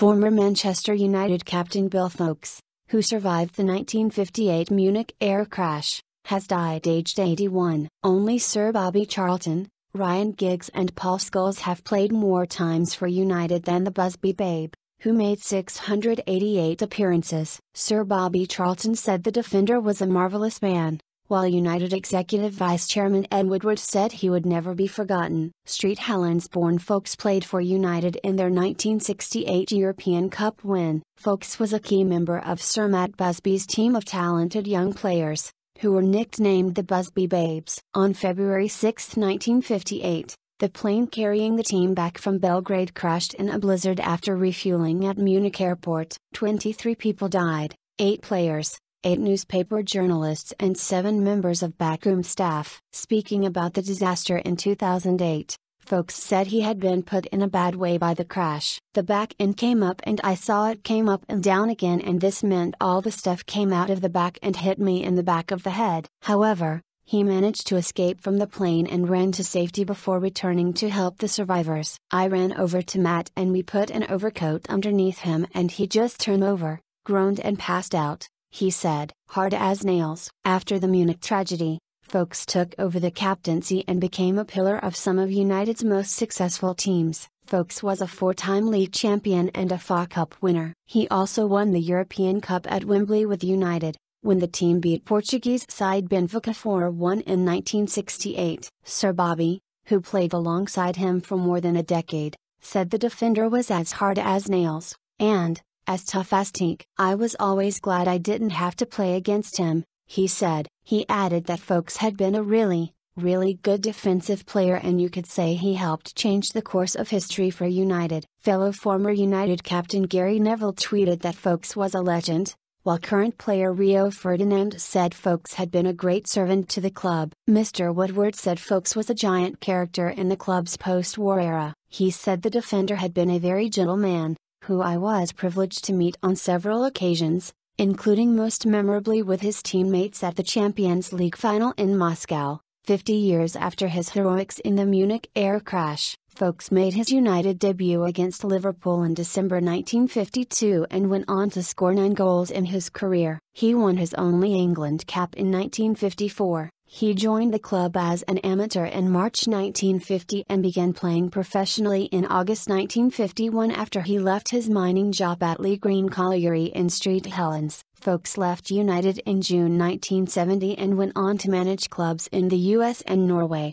Former Manchester United captain Bill Foulkes, who survived the 1958 Munich air crash, has died aged 81. Only Sir Bobby Charlton, Ryan Giggs and Paul Scholes have played more times for United than the Busby Babe, who made 688 appearances. Sir Bobby Charlton said the defender was a marvellous man, while United Executive Vice Chairman Ed Woodward said he would never be forgotten. Helens-born Foulkes played for United in their 1968 European Cup win. Foulkes was a key member of Sir Matt Busby's team of talented young players, who were nicknamed the Busby Babes. On February 6, 1958, the plane carrying the team back from Belgrade crashed in a blizzard after refuelling at Munich airport. 23 people died, 8 players, 8 newspaper journalists and 7 members of backroom staff. Speaking about the disaster in 2008, Foulkes said he had been put in a bad way by the crash. The back end came up and I saw it came up and down again, and this meant all the stuff came out of the back and hit me in the back of the head. However, he managed to escape from the plane and ran to safety before returning to help the survivors. I ran over to Matt and we put an overcoat underneath him and he just turned over, groaned and passed out, he said. Hard as nails. After the Munich tragedy, Foulkes took over the captaincy and became a pillar of some of United's most successful teams. Foulkes was a 4-time league champion and a FA Cup winner. He also won the European Cup at Wembley with United, when the team beat Portuguese side Benfica 4-1 in 1968. Sir Bobby, who played alongside him for more than a decade, said the defender was as hard as nails, and as tough as teak. I was always glad I didn't have to play against him, he said. He added that Foulkes had been a really good defensive player and you could say he helped change the course of history for United. Fellow former United captain Gary Neville tweeted that Foulkes was a legend, while current player Rio Ferdinand said Foulkes had been a great servant to the club. Mr. Woodward said Foulkes was a giant character in the club's post-war era. He said the defender had been a very gentle man, who I was privileged to meet on several occasions, including most memorably with his teammates at the Champions League final in Moscow, 50 years after his heroics in the Munich air crash. Foulkes made his United debut against Liverpool in December 1952 and went on to score 9 goals in his career. He won his only England cap in 1954. He joined the club as an amateur in March 1950 and began playing professionally in August 1951 after he left his mining job at Lee Green Colliery in Street Helens. Foulkes left United in June 1970 and went on to manage clubs in the US and Norway.